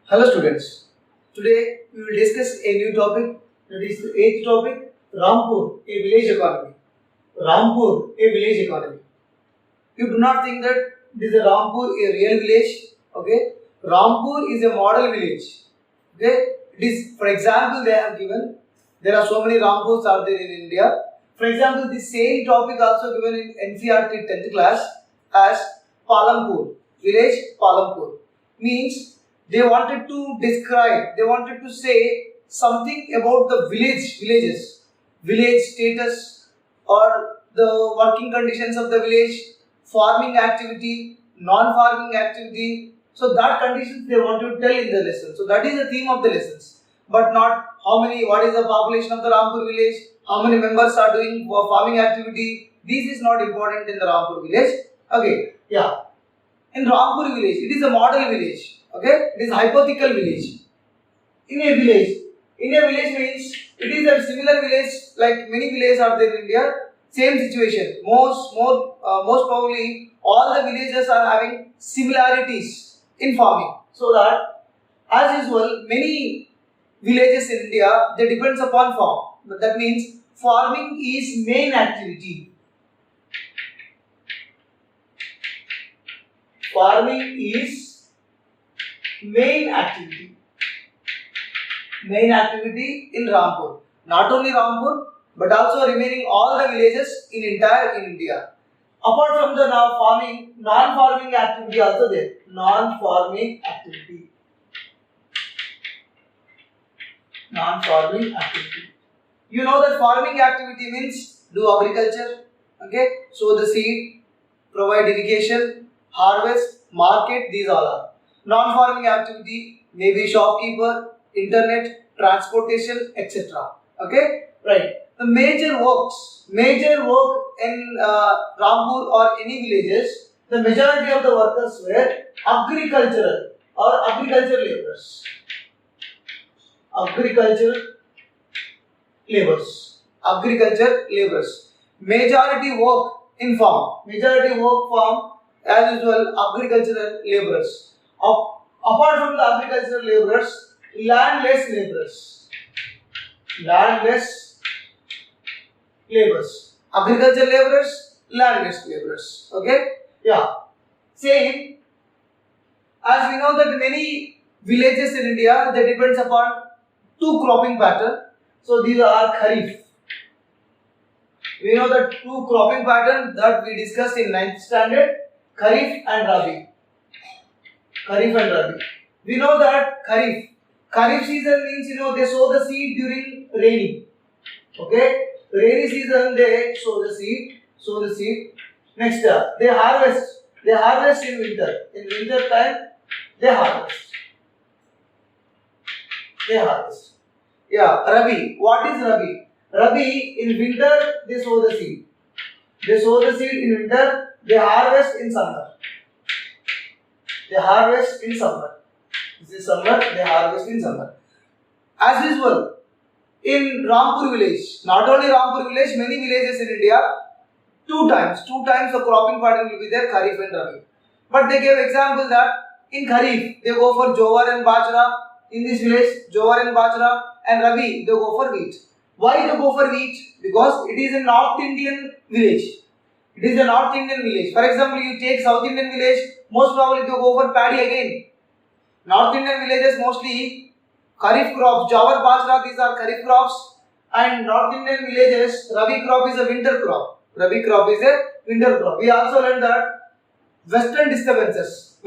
Hello students, today we will discuss a new topic, that is the 8th topic, Rampur, a village economy. Rampur, a village economy. You do not think that this is Rampur, a real village, okay? Rampur is a model village, okay? It is, for example, they have given, there are so many Rampurs are there in India. For example, this same topic also given in NCERT 10th class as Palampur, village Palampur. Means they wanted to describe, they wanted to say something about the village status or the working conditions of the village, farming activity, non-farming activity. So that conditions they want to tell in the lesson. So that is the theme of the lessons. But not what is the population of the Rampur village, how many members are doing farming activity. This is not important in the Rampur village. Okay, yeah. In Rampur village, it is a model village. Okay, it is a hypothetical village. In a village means it is a similar village like many villages are there in India. Same situation. Most probably all the villages are having similarities in farming. So that as usual, many villages in India they depends upon farm. But that means farming is main activity. Farming is main activity in Rampur. Not only Rampur, but also remaining all the villages in India. Apart from the now farming, non-farming activity also there. Non-farming activity. You know that farming activity means do agriculture, okay? Sow the seed, provide irrigation, harvest, market, these all are. Non-farming activity may be shopkeeper, internet, transportation, etc. Okay, right. The major work in Rampur or any villages, the majority of the workers were agricultural or agricultural laborers. Majority work in farm. As usual, agricultural laborers. Apart from the agricultural laborers, landless laborers. Agricultural laborers, landless laborers. Okay? Yeah. Same. As we know that many villages in India, they depends upon two cropping pattern. So these are Kharif. We know that two cropping pattern that we discussed in 9th standard, Kharif and Rabi. We know that Kharif season means they sow the seed during rainy. Okay, rainy season they sow the seed. Next they harvest in winter. In winter time they harvest. Yeah, Rabi. What is Rabi? Rabi in winter they sow the seed. In winter. They harvest in summer. This is summer, they harvest in summer. As usual, in Rampur village, not only Rampur village, many villages in India, two times the cropping pattern will be there, Kharif and Rabi. But they gave example that in Kharif, they go for Jowar and Bajra. In this village, Jowar and Bajra, and Rabi, they go for wheat. Why they go for wheat? Because it is a North Indian village. For example, you take South Indian village, most probably they go for paddy again. North Indian villages mostly Kharif crops, Jawar, Bajra, these are Kharif crops. And North Indian villages, Rabi crop is a winter crop. We also learned that western disturbances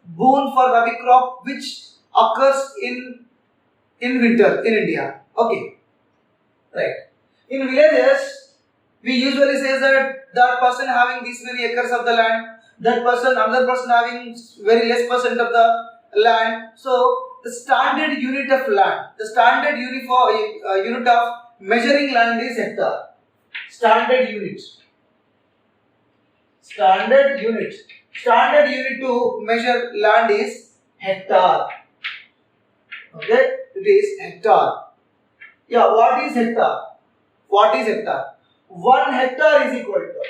boon for Rabi crop which occurs in winter in India. Okay, right. In villages, we usually say that person having this many acres of the land, another person having very less percent of the land. So the standard unit of land, the standard unit of measuring land is hectare. Standard unit to measure land is hectare. Okay, it is hectare. Yeah, what is hectare? 1 hectare is equal to,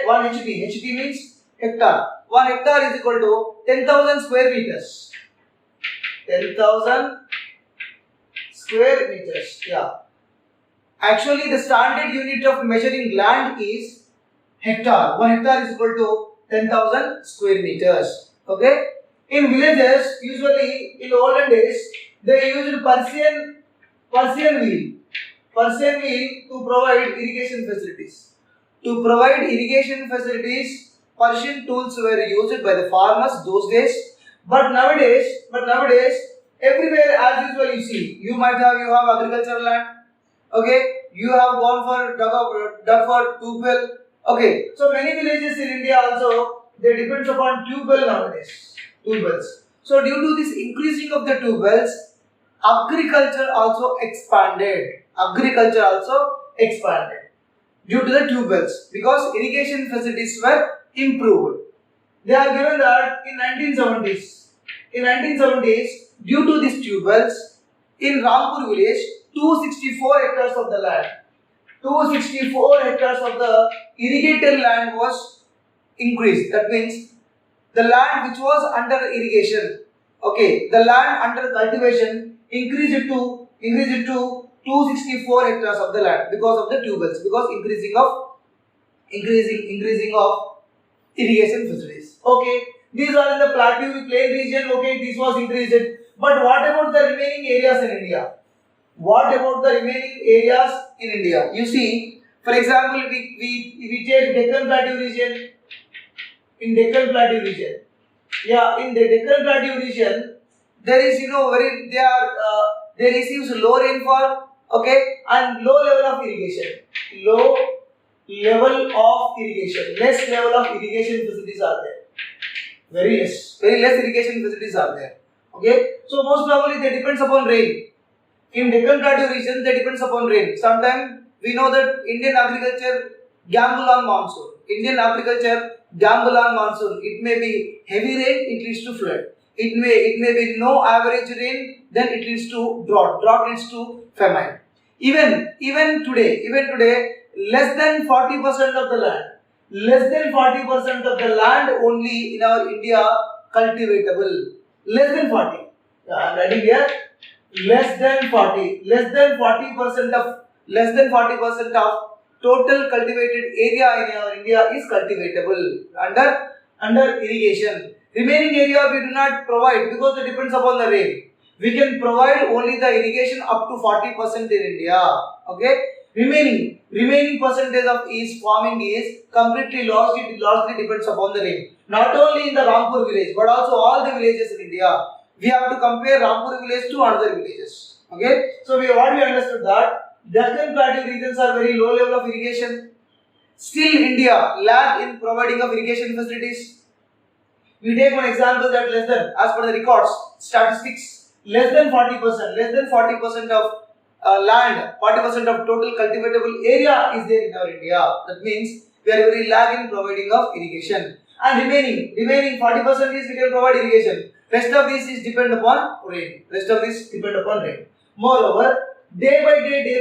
1 HT. HT means hectare. 1 hectare is equal to 10,000 square meters. 10,000 square meters. Yeah. Actually, the standard unit of measuring land is hectare. 1 hectare is equal to 10,000 square meters. Okay. In villages, usually in olden days, they used Persian wheel to provide irrigation facilities. To provide irrigation facilities, Persian tools were used by the farmers those days. But nowadays, everywhere as usual you see, you have agricultural land. Okay, you have gone for dug for tube well. Okay, so many villages in India also they depend upon tube well nowadays. Tube wells. So due to this increasing of the tube wells, agriculture also expanded. Due to the tube wells because irrigation facilities were improved. They are given that in 1970s. In 1970s, due to these tube wells, in Rampur village, 264 hectares of the land, 264 hectares of the irrigated land was increased. That means the land which was under irrigation, okay, the land under cultivation increased to 264 hectares of the land because of the tube wells, because increasing of irrigation facilities. Okay, these are in the plateau plain region. Okay, this was increased. But what about the remaining areas in India? You see, for example, we take Deccan Plateau region. In Deccan Plateau region, in the Deccan Plateau region, there is they receives low rainfall, okay, and low level of irrigation. Less level of irrigation facilities are there. Very less irrigation facilities are there. Okay, so most probably they depends upon rain. In Deccan Plateau region, they depends upon rain. Sometimes we know that Indian agriculture gamble on monsoon. It may be heavy rain, it leads to flood. It may be no average rain, then it leads to drought. Drought leads to famine. Even today, less than 40% of the land only in our India cultivatable. Less than 40. I am writing here. Less than 40% of total cultivated area in our India is cultivatable under irrigation. Remaining area we do not provide because it depends upon the rain. We can provide only the irrigation up to 40% in India. Okay. Remaining percentage of each farming is completely lost. It largely depends upon the rain. Not only in the Rampur village, but also all the villages in India. We have to compare Rampur village to other villages. Okay. So we understood that Deccan Plateau regions are very low level of irrigation. Still India lag in providing of irrigation facilities. We take one example that less than, as per the records, statistics, less than 40% of land, 40% of total cultivatable area is there in our India. That means we are very lag in providing of irrigation. And remaining 40% is we can provide irrigation. Rest of this is depend upon rain. Moreover, day by day,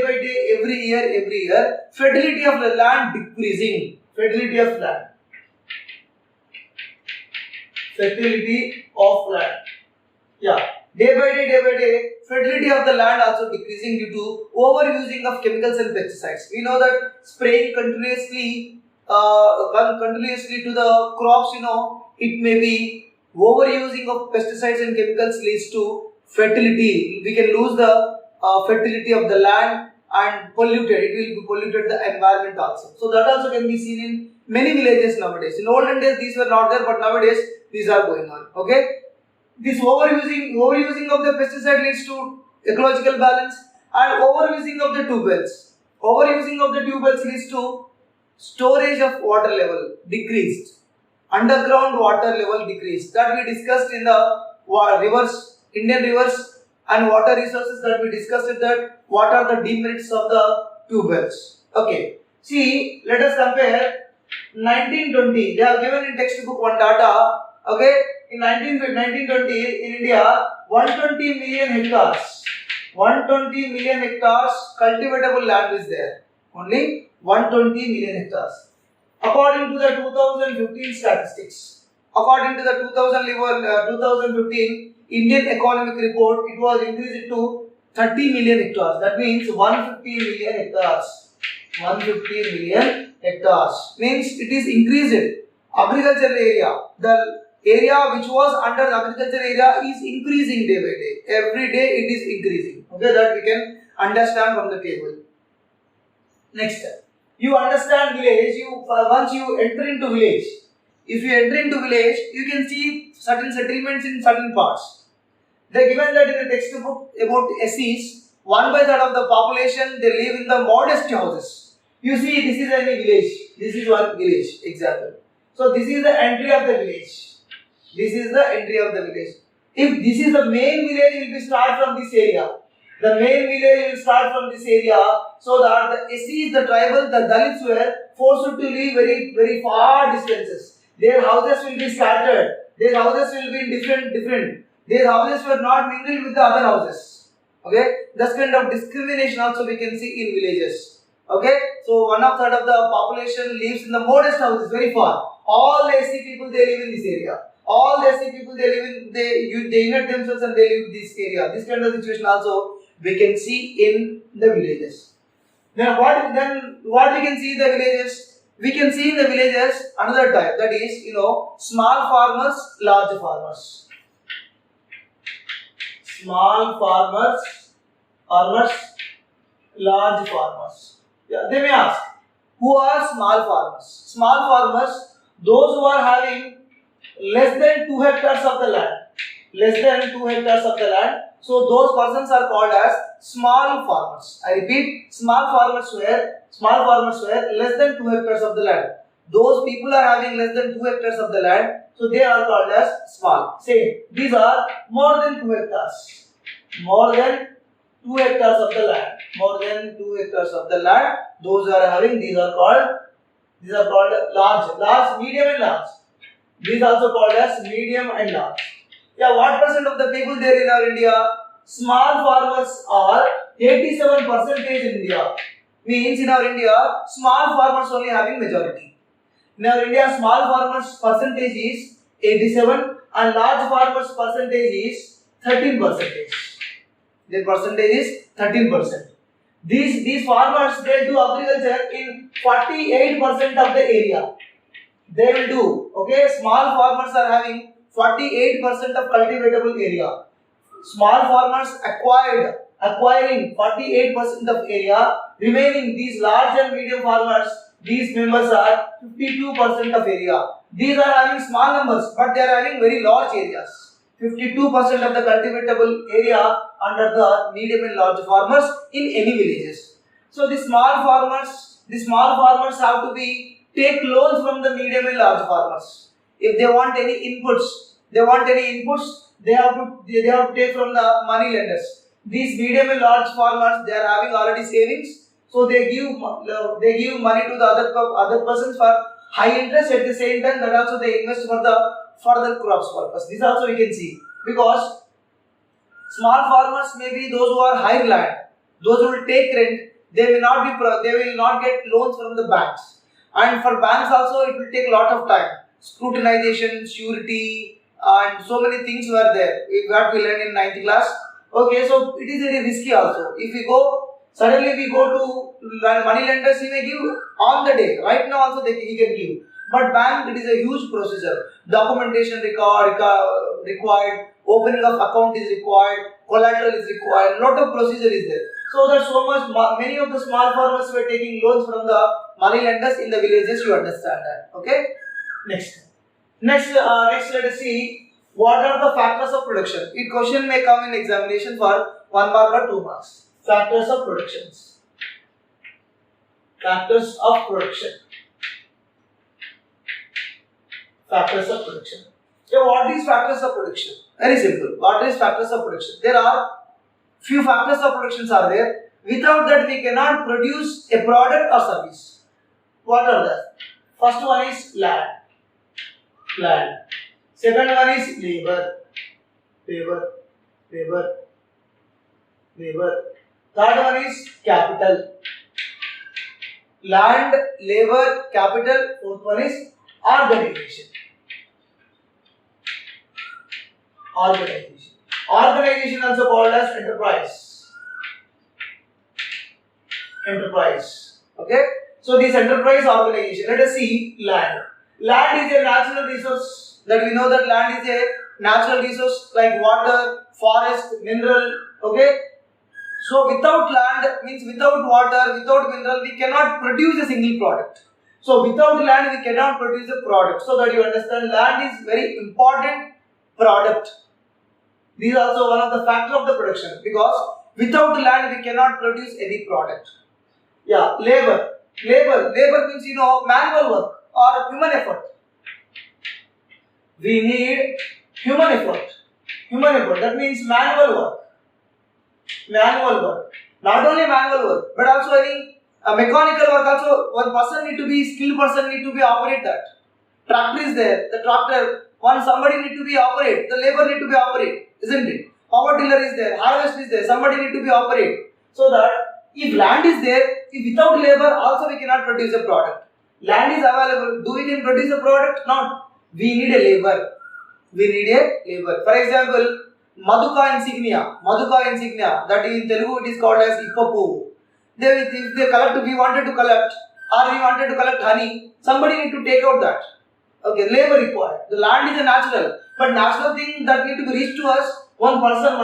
every year, fertility of the land decreasing. Fertility of land. Yeah. Day by day, fertility of the land also decreasing due to overusing of chemicals and pesticides. We know that spraying continuously to the crops, it may be overusing of pesticides and chemicals leads to fertility. We can lose the fertility of the land and polluted. It will be polluted the environment also. So that also can be seen in many villages nowadays. In olden days these were not there, but nowadays these are going on. Okay. This overusing of the pesticide leads to ecological balance, and overusing of the tube wells leads to storage of water level decreased, underground water level decreased. That we discussed in the rivers, Indian rivers and water resources, that we discussed it, that what are the demerits of the tube wells. Okay. See, let us compare 1920. They have given in textbook one data. Okay. In 1920 in India, 120 million hectares cultivatable land is there. Only 120 million hectares. According to the 2015 statistics, according to the 2015 Indian Economic Report, it was increased to 30 million hectares. That means 150 million hectares. 150 million hectares means it is increased. Agricultural area, the area which was under the agricultural area is increasing day by day. Every day it is increasing. Okay, that we can understand from the table. Next, you understand village. Once you enter into village, if you enter into village, you can see certain settlements in certain parts. They given that in the textbook about SEs, 1/3 of the population they live in the modest houses. You see, this is any village. This is one village example. So this is the entry of the village. This is the entry of the village. If this is the main village, it will be start from this area. The main village will start from this area, so that the SEs, the tribal, the Dalits were forced to live very far distances. Their houses will be scattered. Their houses will be different. Their houses were not mingled with the other houses. Okay, this kind of discrimination also we can see in villages. Okay, so 1/3 of the population lives in the modest houses, very far. All the SC people they live in this area. All the SC people they live in they unite themselves and they live in this area. This kind of situation also we can see in the villages. Then what we can see in the villages? We can see in the villages another type, that is small farmers, large farmers. Small farmers, large farmers. Yeah, they may ask, who are small farmers? Small farmers, those who are having less than 2 hectares of the land. Less than 2 hectares of the land. So those persons are called as small farmers. I repeat, small farmers were less than 2 hectares of the land. Those people are having less than 2 hectares of the land, so they are called as small. Same, these are more than 2 hectares. More than 2 hectares of the land. More than 2 hectares of the land. Those are having, these are called large, medium and large. These are also called as medium and large. Yeah, what percent of the people there in our India? Small farmers are 87% in India. Means in our India, small farmers only having majority. In our India, small farmers percentage is 87 and large farmers percentage is 13%. Their percentage is 13%. These farmers, they do agriculture in 48% of the area. They will do. Okay, small farmers are having 48% of cultivatable area. Small farmers acquiring 48% of area. Remaining these large and medium farmers, these members are 52% of area. These are having small numbers, but they are having very large areas. 52% of the cultivatable area under the medium and large farmers in any villages. So the small farmers have to take loans from the medium and large farmers. If they want any inputs, they have to take from the money lenders. These medium and large farmers, they are having already savings, so they give money to the other persons for high interest. At the same time, that also they invest for the further crops purpose. This also we can see, because small farmers may be those who are high land, those who will take rent. They will not get loans from the banks, and for banks also it will take a lot of time. Scrutinization, surety, and so many things were there. What we learned in 9th class. Okay, so it is very risky also. If we go to money lenders, he may give on the day. Right now also he can give. But bank, it is a huge procedure. Documentation required, opening of account is required, collateral is required, lot of procedure is there. So that many of the small farmers were taking loans from the money lenders in the villages. You understand that? Okay. Next, let us see what are the factors of production. Each question may come in examination for 1 mark or 2 marks. Factors of production. Factors of production. Factors of production. So what is factors of production? Very simple. What is factors of production? There are few factors of production are there. Without that we cannot produce a product or service. What are that? First one is land. Second one is labor. Third one is capital. Land, labor, capital. Fourth one is organization. Organization. Organization also called as enterprise. Enterprise. Okay. So this enterprise organization. Let us see land. Land is a natural resource. That we know that land is a natural resource like water, forest, mineral. Okay. So without land means without water, without mineral, we cannot produce a single product. So without land we cannot produce a product. So that you understand, land is very important product. This is also one of the factors of the production, because without land we cannot produce any product. Yeah, labor. Labor means manual work or human effort. We need human effort. Human effort, that means manual work. Manual work. Not only manual work, but also any mechanical work also. One person need to be, skilled person need to be operate that. Tractor is there, the tractor, somebody need to be operate, the labor need to be operate, isn't it? Power tiller is there, harvest is there, somebody need to be operate. So that if land is there, if without labor also we cannot produce a product. Land is available, do we can produce a product? Not. We need a labor. We need a labor. For example, Maduka insignia, that in Telugu it is called as Ippapu. If they collect, we wanted to collect honey, somebody need to take out that. Okay, labor required. The land is a natural, but natural thing that need to be reached to us, one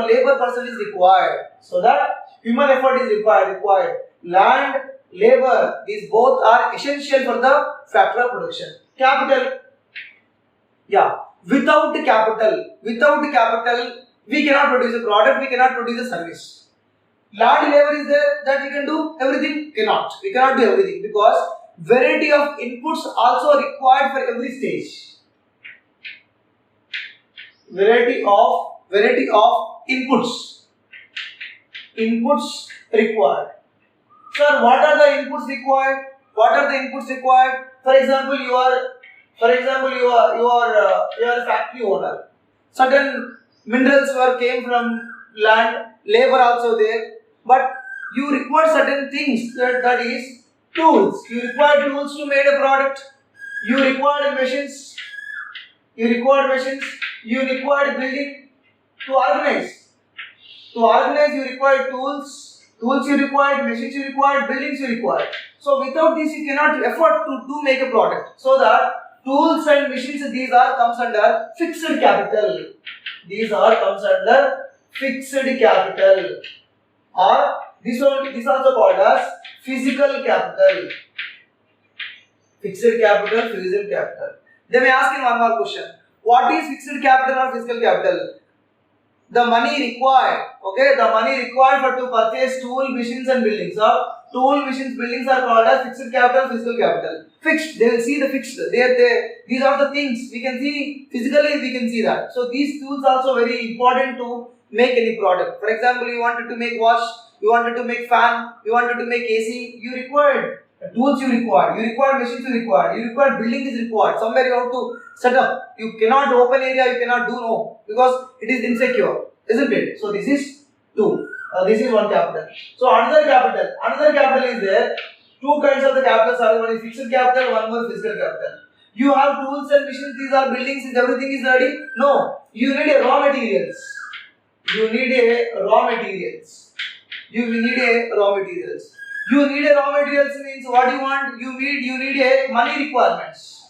labor person is required. So that human effort is required. Land, labor, these both are essential for the factor of production. Capital. Yeah, without capital, we cannot produce a product, we cannot produce a service. Land, labor is there, that we can do everything? Cannot. We cannot do everything, because variety of inputs also required for every stage. Variety of inputs. Inputs required. Sir, what are the inputs required? For example, you are a factory owner. Certain minerals came from land, labor also there, but you require certain things, that is tools. You require tools to make a product. You require machines. You require building to organize. You require tools. You require machines. You require buildings. You require. So without this, you cannot afford to make a product. So that tools and machines, these comes under fixed capital. Or this also called as physical capital. Fixed capital. They may ask in one more question. What is fixed capital or physical capital? The money required. Okay, the money required to purchase tool, machines and buildings. Or tool, machines, buildings are called as fixed capital, physical capital. Fixed, they will see the fixed. These are the things we can see physically. We can see that. So these tools are also very important to make any product. For example, you wanted to make watch, you wanted to make fan, you wanted to make AC. You required tools. You required machines. You required building is required. Somewhere you have to set up. You cannot open area. You cannot do no, because it is insecure, isn't it? So this is two. This is one capital. So another capital is there. Two kinds of the capitals are, one is fixed capital, one more physical capital. You have tools and machines, these are buildings, everything is ready? No. You need a raw materials. You need a raw materials means what you want? You need a money requirements.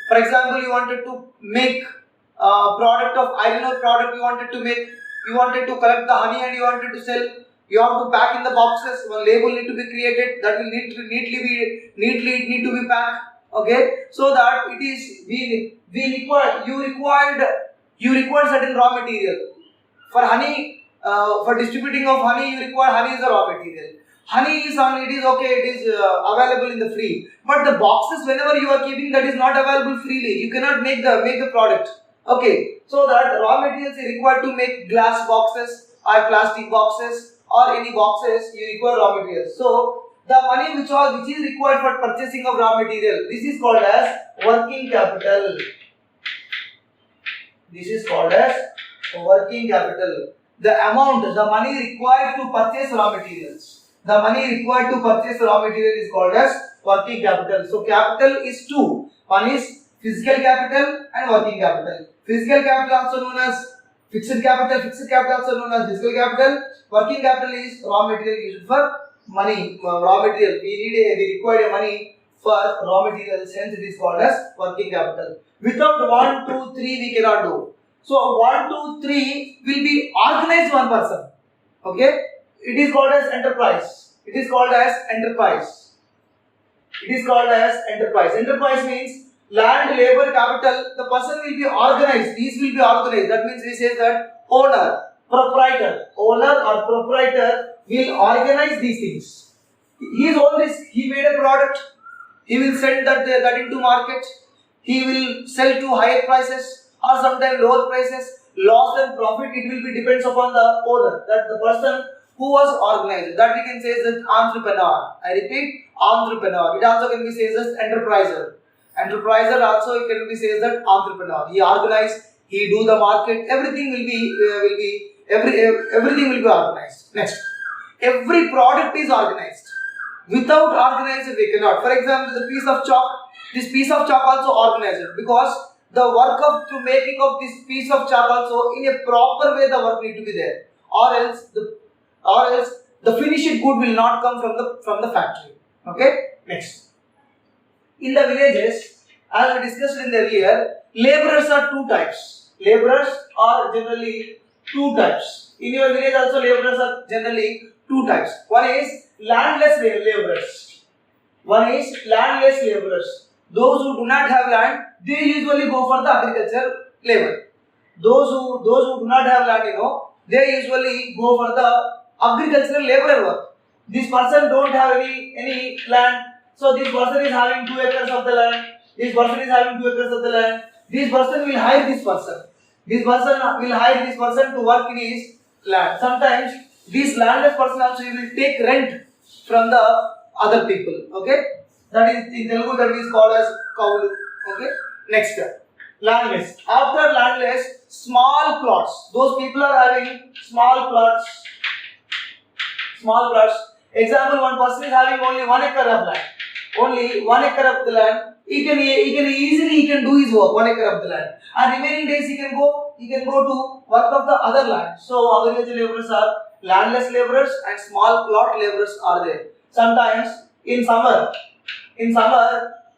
For example, you wanted to make product of iron ore product, you wanted to collect the honey and you wanted to sell. You have to pack in the boxes. One label need to be created, that will neatly need to be packed. Okay, so that it is you require certain raw material. For honey, for distributing of honey, you require honey as a raw material. Honey is available in the free. But the boxes, whenever you are keeping, that is not available freely. You cannot make the product. Okay, so that raw materials are required to make glass boxes or plastic boxes or any boxes, you require raw materials. So the money which is required for purchasing of raw material, this is called as working capital. The amount, the money required to purchase raw materials. is called as working capital. So capital is two. One is physical capital and working capital. Physical capital also known as fixed capital also known as physical capital. Working capital is raw material used for money, raw material. We require money for raw materials, hence it is called as working capital. Without 1, 2, 3 we cannot do. So 1, 2, 3 will be organized one person. Okay, it is called as enterprise. It is called as enterprise. It is called as enterprise. Enterprise means land, labor, capital. The person will be organized. These will be organized. That means we say that owner or proprietor will organize these things. He is all this. He made a product. He will send that into market. He will sell to higher prices or sometimes lower prices. Loss and profit, it will be depends upon the owner, that the person who was organized. That we can say is an entrepreneur. I repeat, entrepreneur. It also can be said as enterpriser. Enterpriser also it can be said that entrepreneur. He organized, he do the market. Everything will be everything will be organized. Next, every product is organized. Without organized we cannot. For example, the piece of chalk. This piece of chalk also organized because the work to making of this piece of chalk also in a proper way the work need to be there, or else the finished good will not come from the factory. Okay. Next, in the villages, as we discussed in the earlier, laborers are two types. Laborers are generally two types. In your village also laborers are generally two types. One is landless laborers. Those who do not have land, they usually go for the agricultural labor. Those who do not have land, they usually go for the agricultural labor work. This person don't have any land, so this person is having 2 acres of the land. This person is having 2 acres of the land. This person will hire this person. This person will hire this person to work in his land. Sometimes this landless person also will take rent from the other people. Okay. That is in Telugu that is called as kaulu. Okay. Next, landless. After landless, small plots. Those people are having small plots. Example: one person is having only 1 acre of land. Only 1 acre of the land. He can easily do his work. 1 acre of the land, and remaining days he can go to work of the other land. So agricultural laborers are landless laborers and small plot laborers are there. Sometimes in summer,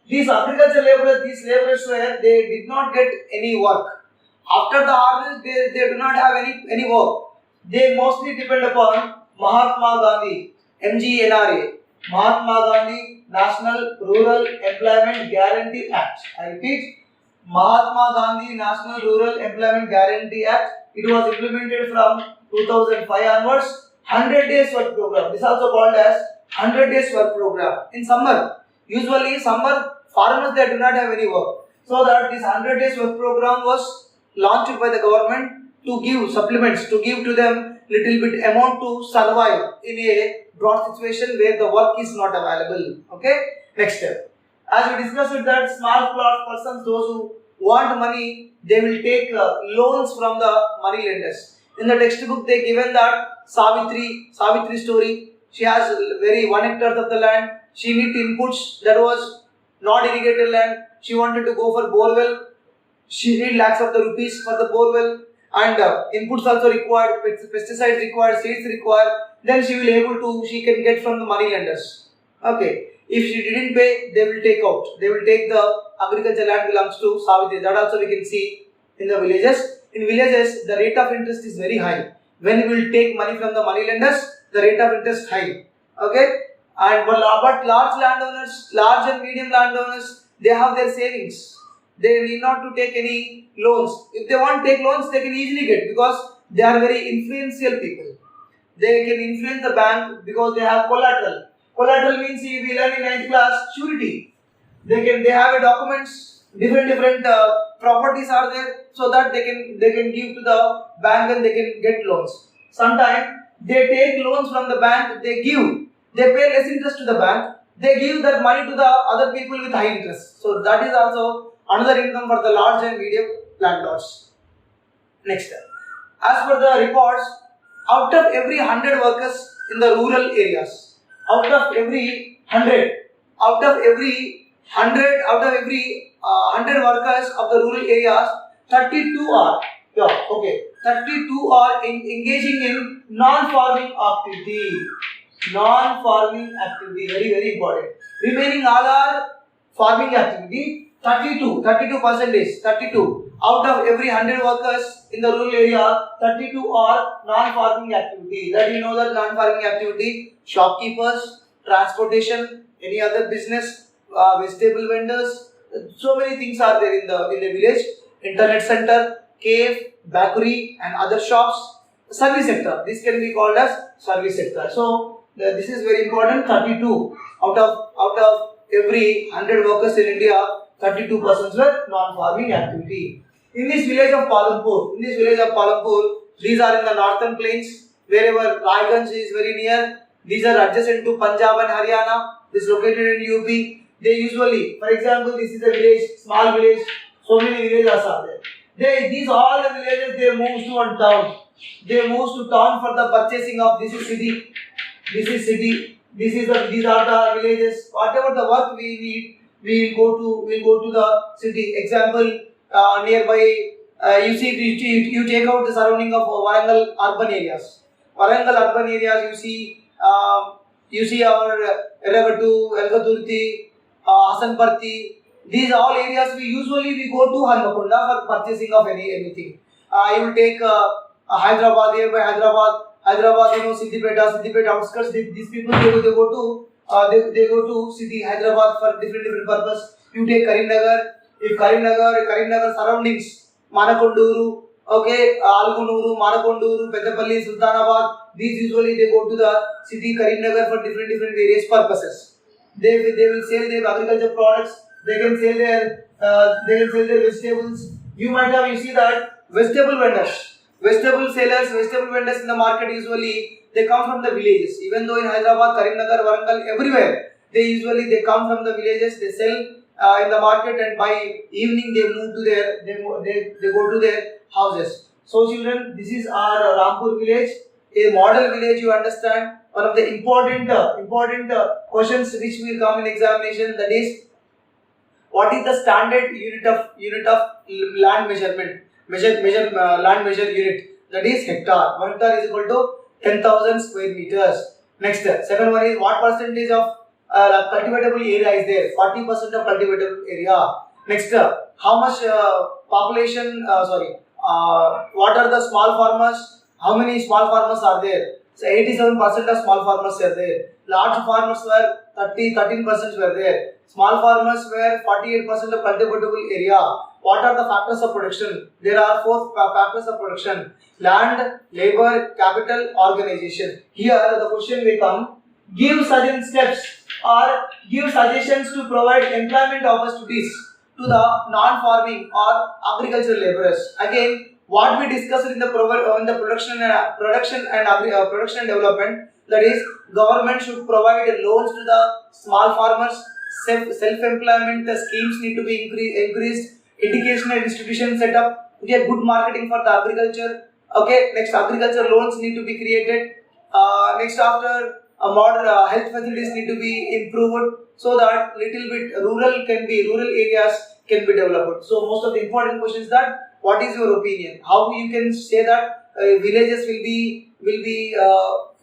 these agricultural laborers, where they did not get any work. After the harvest, they do not have any work. They mostly depend upon Mahatma Gandhi, MGNRA, Mahatma Gandhi National Rural Employment Guarantee Act. I repeat, Mahatma Gandhi National Rural Employment Guarantee Act. It was implemented from 2005 onwards. 100 days work program. This is also called as 100 days work program. In summer, usually farmers they do not have any work. So that this 100 days work program was launched by the government to give supplements, to give to them little bit amount to survive in a drought situation where the work is not available. Okay. Next step. As we discussed that small plot persons, those who want money, they will take loans from the money lenders. In the textbook they given that Savitri story. She has very 1 hectare of the land. She need inputs that was not irrigated land. She wanted to go for borewell. She need lakhs of the rupees for the borewell, and inputs also required, pesticides required, seeds required. Then she can get from the money lenders. Okay. If she didn't pay, they will take out. They will take the agricultural land belongs to Savitri. That also we can see in the villages. In villages, the rate of interest is very high. When we will take money from the money lenders, the rate of interest high. Okay. But large landowners, large and medium landowners, they have their savings. They need not to take any loans. If they want to take loans, they can easily get, because they are very influential people. They can influence the bank because they have collateral. Collateral means, if we learn in 9th class, surety. They have a documents, different properties are there, so that they can give to the bank and they can get loans. Sometimes they take loans from the bank, they pay less interest to the bank, they give that money to the other people with high interest. So that is also another income for the large and medium landlords. Next, as per the reports, out of every 100 workers in the rural areas, out of every 100 workers of the rural areas, 32 are, yeah, okay, 32 are engaging in non-farming activity. Non-farming activity, very very important. Remaining all are farming activity. 32 percentage, 32 out of every 100 workers in the rural area, 32 are non-farming activity. That you know that non-farming activity, shopkeepers, transportation, any other business, vegetable vendors, so many things are there in the village. Internet center, cave, bakery, and other shops. Service sector. This can be called as service sector. So this is very important. 32 out of every 100 workers in India, 32% were non-farming activity. In this village of Palampur, these are in the northern plains. Wherever Raiganj is very near, these are adjacent to Punjab and Haryana. This is located in UP. They usually, for example, this is a village, small village. So many villages are there. These all the villages they move to one town. They move to town for the purchasing of this is city. This is city. These are the villages. Whatever the work we need, we'll go to the city. Example, nearby. You take out the surrounding of Warangal urban areas. You see our Eragatu, Elgaturti, Hasanparti. These all areas we go to Hanmakonda for purchasing of anything. You will take Hyderabad, nearby Hyderabad, Siddipeta outskirts. These people they go to city Hyderabad for different purpose. You take Karimnagar. If Karimnagar surroundings, Manakonduru, okay, Algunuru, Manakonduru, Peddapalli, Sultanabad. These usually they go to the city Karimnagar for different various purposes. They will sell their agriculture products. They can sell their vegetables. You see that vegetable vendors, vegetable sellers, vegetable vendors in the market usually they come from the villages. Even though in Hyderabad, Karimnagar, Warangal, everywhere they come from the villages. They sell in the market, and by evening they go to their houses. So children, this is our Rampur village, a model village. You understand one of the important questions which will come in examination. That is, what is the standard unit of land measurement? Land measure unit. That is hectare. 1 hectare is equal to 10,000 square meters. Next, second one is what percentage of cultivatable area is there? 40% of cultivatable area. Next, how much population? What are the small farmers? How many small farmers are there? So 87% of small farmers are there. Large farmers were 13% were there. Small farmers were 48% of cultivatable area. What are the factors of production? There are 4 factors of production: land, labor, capital, organization. Here the question may come: give certain steps or give suggestions to provide employment opportunities to the non-farming or agricultural laborers. Again, what we discussed in the production and development, that is, government should provide loans to the small farmers. Self-employment schemes need to be increased. Educational institutions set up to get good marketing for the agriculture. Okay, next, agriculture loans need to be created. Next, after modern health facilities need to be improved, so that little bit rural areas can be developed. So most of the important questions that, what is your opinion? How you can say that villages will be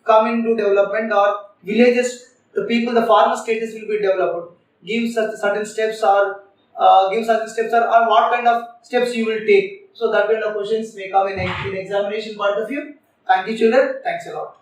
come into development, or villages, the people, the farmer status will be developed? Give certain steps or what kind of steps you will take. So that kind of questions may come in examination point of view. Thank you children. Thanks a lot.